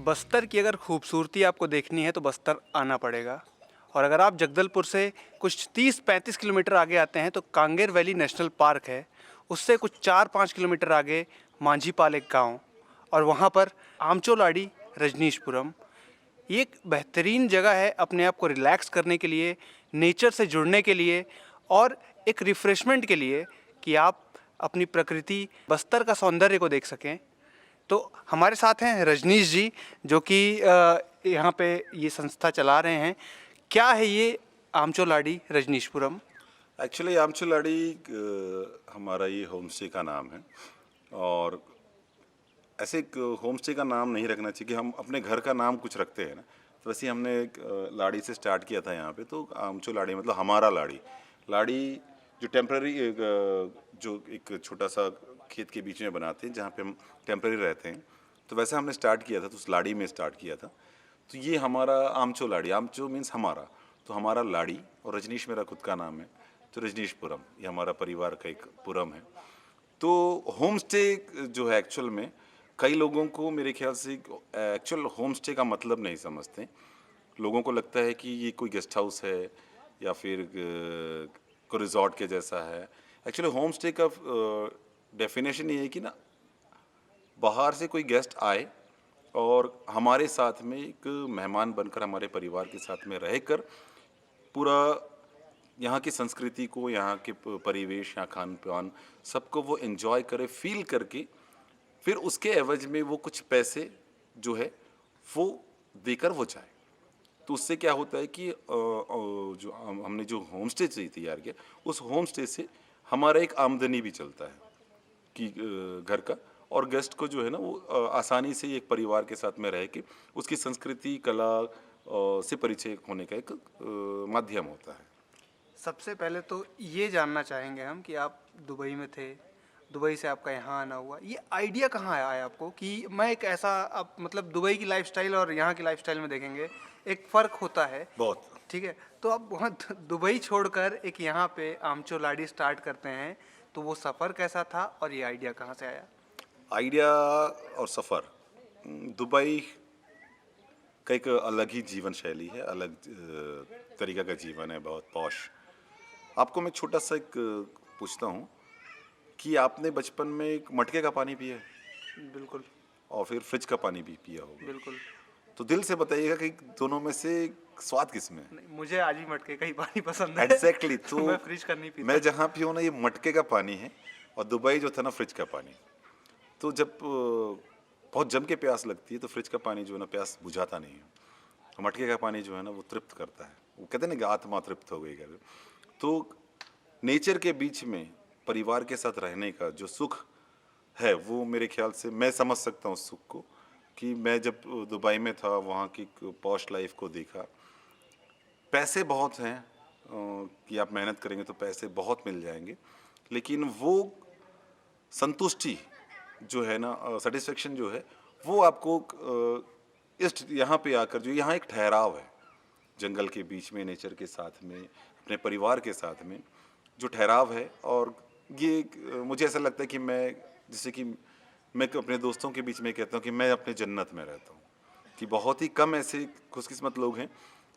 बस्तर की अगर खूबसूरती आपको देखनी है तो बस्तर आना पड़ेगा। और अगर आप जगदलपुर से कुछ 30-35 किलोमीटर आगे आते हैं तो कांगेर वैली नेशनल पार्क है। उससे कुछ 4-5 किलोमीटर आगे मांझीपाल एक गाँव, और वहाँ पर आमचोलाड़ी, रजनीशपुरम। ये एक बेहतरीन जगह है अपने आप को रिलैक्स करने के लिए, नेचर से जुड़ने के लिए और एक रिफ़्रेशमेंट के लिए, कि आप अपनी प्रकृति, बस्तर का सौंदर्य को देख सकें। तो हमारे साथ हैं रजनीश जी, जो कि यहाँ पे ये संस्था चला रहे हैं। क्या है ये आमचोलाड़ी रजनीशपुरम? एक्चुअली आमचुलाड़ी हमारा ये होम स्टे का नाम है। और ऐसे एक होम स्टे का नाम नहीं रखना चाहिए कि हम अपने घर का नाम कुछ रखते हैं ना। तो वैसे ही हमने एक लाड़ी से स्टार्ट किया था यहाँ पे। तो आमचुलाड़ी मतलब हमारा लाड़ी। लाड़ी जो टेम्पररी जो एक छोटा सा खेत के बीच में बनाते हैं जहाँ पे हम टेम्पररी रहते हैं। तो वैसे हमने स्टार्ट किया था, तो उस लाड़ी में स्टार्ट किया था। तो ये हमारा आमचो लाड़ी, आमचो मीन्स हमारा, तो हमारा लाड़ी, और रजनीश मेरा खुद का नाम है। तो रजनीशपुरम ये हमारा परिवार का एक पुरम है। तो होम स्टे जो है एक्चुअल में कई लोगों को मेरे ख्याल से एक्चुअल होम स्टे का मतलब नहीं समझते। लोगों को लगता है कि ये कोई गेस्ट हाउस है या फिर कोई रिजॉर्ट के जैसा है। एक्चुअली होम स्टे का डेफिनेशन ये है कि ना, बाहर से कोई गेस्ट आए और हमारे साथ में एक मेहमान बनकर हमारे परिवार के साथ में रहकर पूरा यहाँ की संस्कृति को, यहाँ के परिवेश, यहाँ खान पान सबको वो एंजॉय करे, फील करके फिर उसके एवज में वो कुछ पैसे जो है वो देकर वो जाए। तो उससे क्या होता है कि जो हमने जो होम स्टे तैयार किया, उस होम स्टे से हमारा एक आमदनी भी चलता है कि घर का, और गेस्ट को जो है ना वो आसानी से एक परिवार के साथ में रह के उसकी संस्कृति, कला से परिचय होने का एक माध्यम होता है। सबसे पहले तो ये जानना चाहेंगे हम कि आप दुबई में थे, दुबई से आपका यहाँ आना हुआ, ये आइडिया कहाँ आया आपको कि मैं एक ऐसा, अब मतलब दुबई की लाइफस्टाइल और यहाँ की लाइफस्टाइल में देखेंगे एक फ़र्क होता है। बहुत। ठीक है, तो आप वहाँ दुबई छोड़कर एक यहाँ पे आमचोलाड़ी स्टार्ट करते हैं, तो वो सफ़र कैसा था और ये आइडिया कहाँ से आया? आइडिया और सफ़र, दुबई का एक अलग ही जीवन शैली है, अलग तरीका का जीवन है, बहुत पॉश। आपको मैं छोटा सा एक पूछता हूँ कि आपने बचपन में एक मटके का पानी पिया है बिल्कुल। और फिर फ्रिज का पानी भी पिया होगा। बिल्कुल। तो दिल से बताइएगा कि दोनों में से स्वाद किस में है? नहीं, मुझे आज भी मटके का ही पानी पसंद है। एग्जैक्टली। तो मैं तो फ्रिज का नहीं पीता। मैं जहाँ भी हूँ ना, ये मटके का पानी है, और दुबई जो था ना, फ्रिज का पानी। तो जब बहुत जम के प्यास लगती है तो फ्रिज का पानी जो है ना, प्यास बुझाता नहीं है। और मटके का पानी जो है ना, वो तृप्त करता है। वो कहते हैं ना कि आत्मा तृप्त हो गई कर। तो नेचर के बीच में परिवार के साथ रहने का जो सुख है, वो मेरे ख्याल से मैं समझ सकता हूँ उस सुख को। कि मैं जब दुबई में था, वहाँ की पॉश लाइफ को देखा। पैसे बहुत हैं, कि आप मेहनत करेंगे तो पैसे बहुत मिल जाएंगे, लेकिन वो संतुष्टि जो है ना, सेटिस्फेक्शन जो है, वो आपको इस यहाँ पे आकर, जो यहाँ एक ठहराव है जंगल के बीच में, नेचर के साथ में, अपने परिवार के साथ में जो ठहराव है। और ये मुझे ऐसा लगता है कि मैं, जैसे कि मैं अपने दोस्तों के बीच में कहता हूँ कि मैं अपने जन्नत में रहता हूँ। कि बहुत ही कम ऐसे खुशकिस्मत लोग हैं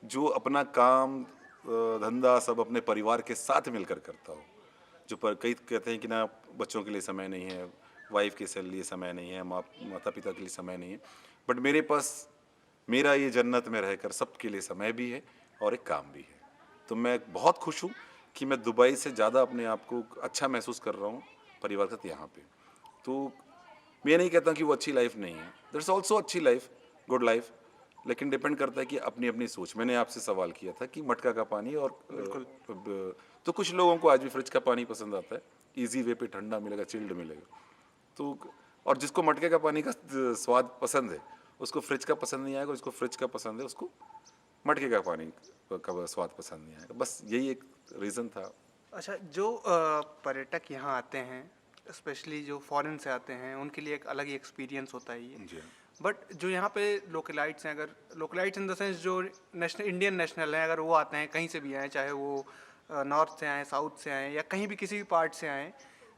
जो अपना काम, धंधा सब अपने परिवार के साथ मिलकर करता हो। जो पर कई कहते हैं कि ना, बच्चों के लिए समय नहीं है, वाइफ के लिए समय नहीं है, माता पिता के लिए समय नहीं है। बट मेरे पास, मेरा ये जन्नत में रहकर सबके लिए समय भी है और एक काम भी है। तो मैं बहुत खुश हूँ कि मैं दुबई से ज़्यादा अपने आप को अच्छा महसूस कर रहा हूँ परिवार के साथ यहाँ पे। तो मैं नहीं कहता कि वो अच्छी लाइफ नहीं है, दैट्स ऑल्सो अच्छी लाइफ, गुड लाइफ। लेकिन डिपेंड करता है कि अपनी अपनी सोच। मैंने आपसे सवाल किया था कि मटका का पानी और बिल्कुल। तो कुछ लोगों को आज भी फ्रिज का पानी पसंद आता है, इजी वे पे ठंडा मिलेगा, चिल्ड मिलेगा। तो और जिसको मटके का पानी का स्वाद पसंद है, उसको फ्रिज का पसंद नहीं आएगा, जिसको फ्रिज का पसंद है उसको मटके का पानी का स्वाद पसंद नहीं आएगा। बस यही एक रीज़न था। अच्छा, जो पर्यटक यहाँ आते हैं, स्पेशली जो फॉरेन से आते हैं, उनके लिए एक अलग ही एक्सपीरियंस होता है ये। जी हाँ। बट जो यहाँ पे लोकलाइट्स हैं, अगर लोकलाइट्स इन द सेंस जो नेशनल, इंडियन नेशनल हैं, अगर वो आते हैं, कहीं से भी आए, चाहे वो नॉर्थ से आए, साउथ से आए, या कहीं भी किसी भी पार्ट से आए,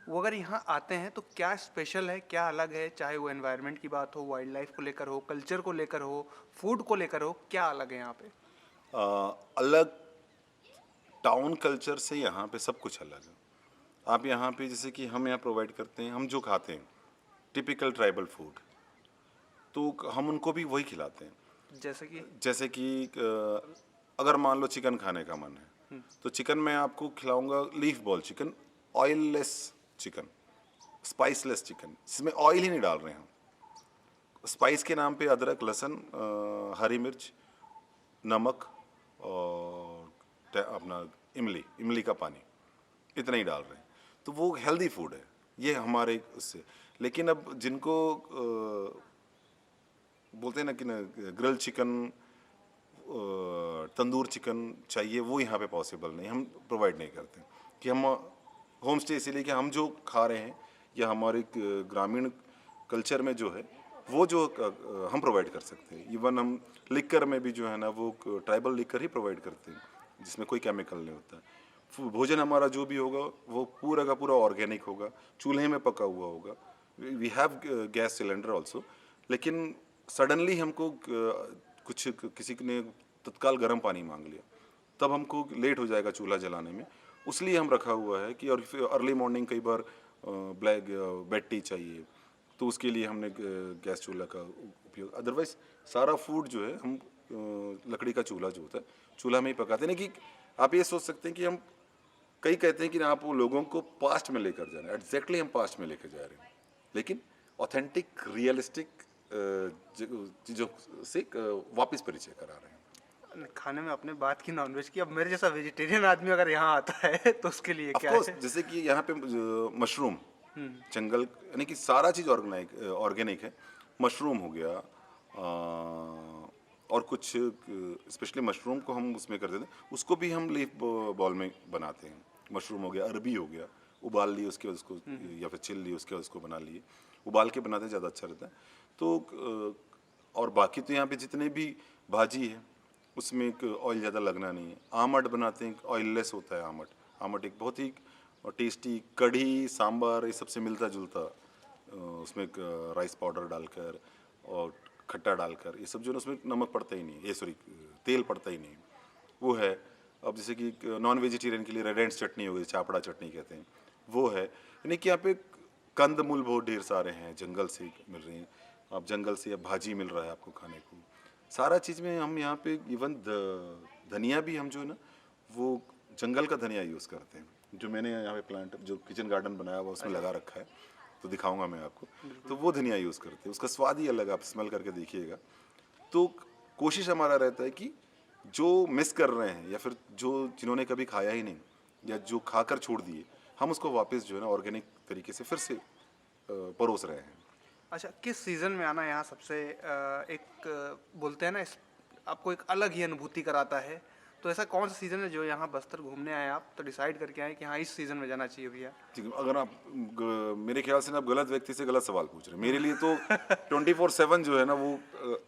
वो अगर यहाँ आते हैं तो क्या स्पेशल है, क्या अलग है, चाहे वो एनवायरनमेंट की बात हो, वाइल्ड लाइफ को लेकर हो, कल्चर को लेकर हो, फूड को लेकर हो, क्या अलग है यहाँ पे? अलग टाउन कल्चर से यहाँ पे सब कुछ अलग है। आप यहाँ पे जैसे कि हम यहाँ प्रोवाइड करते हैं, हम जो खाते हैं टिपिकल ट्राइबल फूड, तो हम उनको भी वही खिलाते हैं। जैसे कि जैसे कि अगर मान लो चिकन खाने का मन है तो चिकन मैं आपको खिलाऊंगा leaf ball chicken, oilless chicken, spiceless chicken, जिसमें ऑयल ही नहीं डाल रहे हैं हम। स्पाइस के नाम पे अदरक, लहसुन, हरी मिर्च, नमक और अपना इमली, इमली का पानी, इतना ही डाल रहे हैं। तो वो हेल्दी फूड है, ये हमारे उससे। लेकिन अब जिनको बोलते हैं ना कि ना ग्रिल चिकन, तंदूर चिकन चाहिए, वो यहाँ पे पॉसिबल नहीं, हम प्रोवाइड नहीं करते। कि हम होम स्टे इसीलिए कि हम जो खा रहे हैं या हमारे ग्रामीण कल्चर में जो है वो जो हम प्रोवाइड कर सकते हैं। इवन हम लिक्कर में भी जो है ना वो ट्राइबल लिक्कर ही प्रोवाइड करते हैं, जिसमें कोई केमिकल नहीं होता। भोजन हमारा जो भी होगा वो पूरा का पूरा ऑर्गेनिक होगा, चूल्हे में पका हुआ होगा। We have gas cylinder also, लेकिन सडनली हमको कुछ किसी ने तत्काल गर्म पानी मांग लिया, तब हमको लेट हो जाएगा चूल्हा जलाने में। उसलिए हम रखा हुआ है कि, और फिर अर्ली मॉर्निंग कई बार ब्लैक बेड टी चाहिए, तो उसके लिए हमने गैस चूल्हा का उपयोग। अदरवाइज सारा फूड जो है हम लकड़ी का चूल्हा जो होता है चूल्हा में ही पकाते हैं। नहीं कि आप ये सोच सकते हैं कि हम कई कहते हैं कि आप वो लोगों को पास्ट में लेकर जा रहे हैं, एग्जैक्टली हम पास्ट में लेकर जा रहे हैं, लेकिन ऑथेंटिक रियलिस्टिक चीज़ों से वापस परिचय करा रहे हैं। खाने में आपने बात की नॉनवेज की, अब मेरे जैसा वेजिटेरियन आदमी अगर यहाँ आता है तो उसके लिए ऑफ क्या कोर्स, है? जैसे कि यहाँ पे मशरूम, जंगल यानी कि सारा चीज़ ऑर्गेनिक है। मशरूम हो गया, और कुछ स्पेशली मशरूम को हम उसमें कर देते हैं, उसको भी हम लीफ बॉल में बनाते हैं। मशरूम हो गया, अरबी हो गया, उबाल लिए उसके बाद उसको, या फिर छिल लिए उसके बाद उसको बना लिए, उबाल के बनाते हैं, ज़्यादा अच्छा रहता है। तो और बाकी तो यहाँ पे जितने भी भाजी है उसमें एक ऑयल ज़्यादा लगना नहीं है। आमट बनाते हैं, ऑयललेस होता है आमट। आमट एक बहुत ही टेस्टी, कढ़ी सांभर ये सबसे मिलता जुलता, उसमें एक राइस पाउडर डालकर और खट्टा डालकर, ये सब जो है उसमें नमक पड़ता ही नहीं, ये सॉरी तेल पड़ता ही नहीं, वो है। अब जैसे कि नॉन वेजिटेरियन के लिए रेड एंड चटनी हो गई, चापड़ा चटनी कहते हैं, वो है। यानी कि यहाँ पे कंद मूल बहुत ढेर सारे हैं, जंगल से मिल रहे हैं। आप जंगल से अब भाजी मिल रहा है आपको खाने को, सारा चीज़ में हम यहाँ पे इवन धनिया भी हम जो है ना वो जंगल का धनिया यूज़ करते हैं। जो मैंने यहाँ पे प्लांट, जो किचन गार्डन बनाया हुआ उसमें लगा रखा है, तो दिखाऊंगा मैं आपको। तो वो धनिया यूज़ करते हैं, उसका स्वाद ही अलग, आप स्मेल करके देखिएगा। तो कोशिश हमारा रहता है कि जो मिस कर रहे हैं या फिर जो जिन्होंने कभी खाया ही नहीं या जो खाकर छोड़ दिए, हम उसको वापस जो है ना ऑर्गेनिक तरीके से फिर से परोस रहे हैं। अच्छा, किस सीज़न में आना यहाँ सबसे बोलते हैं ना आपको एक अलग ही अनुभूति कराता है? तो ऐसा कौन सा सीज़न है जो यहाँ बस्तर घूमने आए आप तो डिसाइड करके आए कि हाँ इस सीज़न में जाना चाहिए भैया? ठीक है, अगर आप मेरे ख्याल से ना आप गलत व्यक्ति से गलत सवाल पूछ रहे हैं। मेरे लिए तो 24/7 जो है ना वो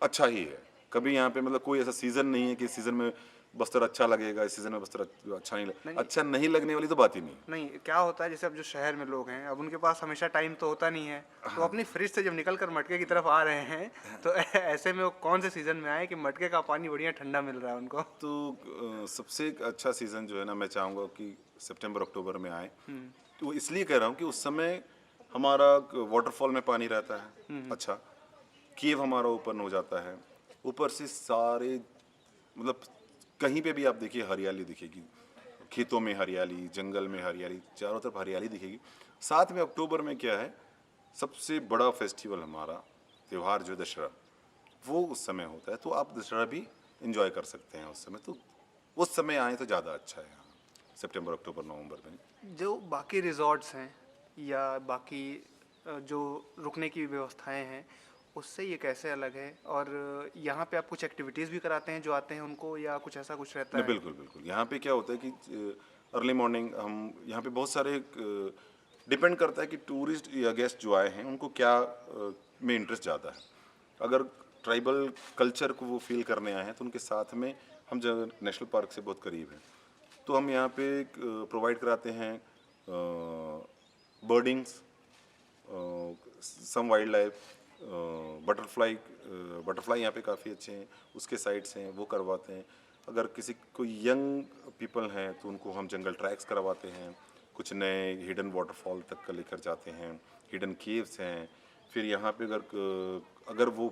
अच्छा ही है। कभी यहाँ पे मतलब कोई ऐसा सीज़न नहीं है कि इस सीज़न में बस्तर अच्छा लगेगा, इस सीज़न में बस्तर अच्छा नहीं नहीं। अच्छा नहीं लगने वाली तो बात ही नहीं है। नहीं, क्या होता है जैसे अब जो शहर में लोग हैं, अब उनके पास हमेशा टाइम तो होता नहीं है, तो अपनी फ्रिज से जब निकल कर मटके की तरफ आ रहे हैं तो ऐसे में वो कौन से सीज़न में आए कि मटके का पानी बढ़िया ठंडा मिल रहा है उनको? तो सबसे अच्छा सीज़न जो है ना मैं चाहूँगा कि सितंबर अक्टूबर में आए। तो इसलिए कह रहा हूँ कि उस समय हमारा वाटरफॉल में पानी रहता है, अच्छा केव हमारा ओपन हो जाता है, ऊपर से सारे मतलब कहीं पे भी आप देखिए हरियाली दिखेगी, खेतों में हरियाली, जंगल में हरियाली, चारों तरफ हरियाली दिखेगी। साथ में अक्टूबर में क्या है, सबसे बड़ा फेस्टिवल हमारा त्यौहार जो दशहरा, वो उस समय होता है, तो आप दशहरा भी इंजॉय कर सकते हैं उस समय। तो उस समय आए तो ज़्यादा अच्छा है, सितंबर अक्टूबर नवंबर में। जो बाकी रिजॉर्ट्स हैं या बाकी जो रुकने की व्यवस्थाएं हैं उससे ये कैसे अलग है? और यहाँ पे आप कुछ एक्टिविटीज़ भी कराते हैं जो आते हैं उनको, या कुछ ऐसा कुछ रहता नहीं, है? बिल्कुल बिल्कुल। यहाँ पे क्या होता है कि अर्ली मॉर्निंग हम यहाँ पे बहुत सारे डिपेंड करता है कि टूरिस्ट या गेस्ट जो आए हैं उनको क्या में इंटरेस्ट ज़्यादा है। अगर ट्राइबल कल्चर को वो फील करने आए हैं तो उनके साथ में हम जब नेशनल पार्क से बहुत करीब हैं तो हम यहाँ पे प्रोवाइड कराते हैं बर्डिंग्स, सम वाइल्ड लाइफ, बटरफ्लाई यहाँ पे काफ़ी अच्छे हैं, उसके साइट्स हैं वो करवाते हैं। अगर किसी कोई यंग पीपल हैं तो उनको हम जंगल ट्रैक्स करवाते हैं, कुछ नए हिडन वाटरफॉल तक का लेकर जाते हैं, हिडन केव्स हैं। फिर यहाँ पे अगर वो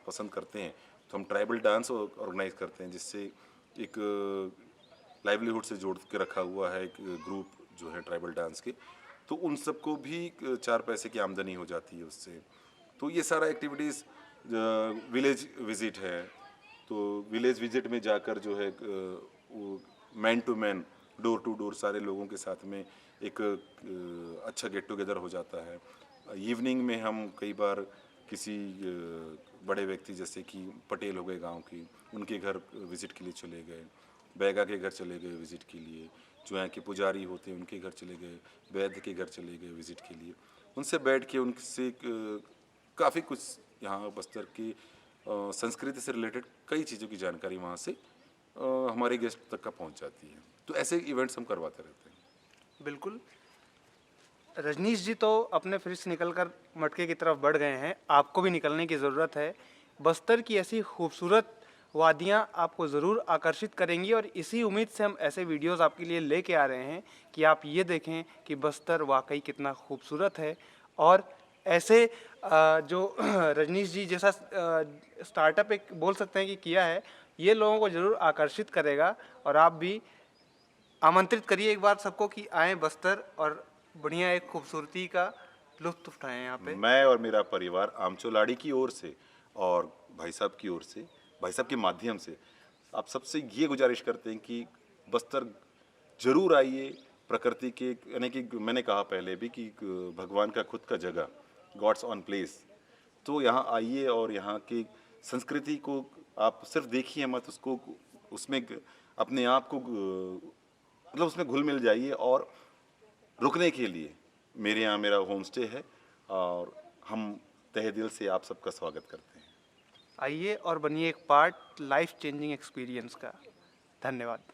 पसंद करते हैं तो हम ट्राइबल डांस ऑर्गेनाइज करते हैं, जिससे एक लाइवलीहुड से जोड़ के रखा हुआ है एक ग्रुप जो है ट्राइबल डांस के, तो उन सबको भी 4 पैसे की आमदनी हो जाती है उससे। तो ये सारा एक्टिविटीज़, विलेज विजिट है, तो विलेज विजिट में जाकर जो है man to man, door to door सारे लोगों के साथ में एक अच्छा गेट टुगेदर हो जाता है। इवनिंग में हम कई बार किसी बड़े व्यक्ति जैसे कि पटेल हो गए गांव की, उनके घर विजिट के लिए चले गए, बैगा के घर चले गए विजिट के लिए, जो यहाँ के पुजारी होते हैं उनके घर चले गए, वैद्य के घर चले गए विजिट के लिए, उनसे बैठ के उनसे काफ़ी कुछ यहाँ बस्तर की संस्कृति से रिलेटेड कई चीज़ों की जानकारी वहाँ से हमारे गेस्ट तक का पहुँच जाती है। तो ऐसे इवेंट्स हम करवाते रहते हैं। बिल्कुल। रजनीश जी तो अपने फ्रिज से निकलकर मटके की तरफ बढ़ गए हैं, आपको भी निकलने की ज़रूरत है। बस्तर की ऐसी खूबसूरत वादियाँ आपको ज़रूर आकर्षित करेंगी और इसी उम्मीद से हम ऐसे वीडियोस आपके लिए लेके आ रहे हैं कि आप ये देखें कि बस्तर वाकई कितना खूबसूरत है। और ऐसे जो रजनीश जी जैसा स्टार्टअप एक बोल सकते हैं कि किया है, ये लोगों को ज़रूर आकर्षित करेगा। और आप भी आमंत्रित करिए एक बार सबको कि आएँ बस्तर और बढ़िया एक खूबसूरती का लुत्फ़ उठाएँ यहाँ पे। मैं और मेरा परिवार आमचोलाड़ी की ओर से और भाई साहब की ओर से, भाई साहब के माध्यम से आप सबसे ये गुजारिश करते हैं कि बस्तर जरूर आइए। प्रकृति के, यानी कि मैंने कहा पहले भी कि भगवान का खुद का जगह, गॉड्स ऑन प्लेस, तो यहाँ आइए और यहाँ की संस्कृति को आप सिर्फ देखिए मत, उसको उसमें अपने आप को मतलब उसमें घुल मिल जाइए। और रुकने के लिए मेरे यहाँ मेरा होम स्टे है और हम तहे दिल से आप सबका स्वागत करते हैं। आइए और बनिए एक पार्ट लाइफ चेंजिंग एक्सपीरियंस का। धन्यवाद।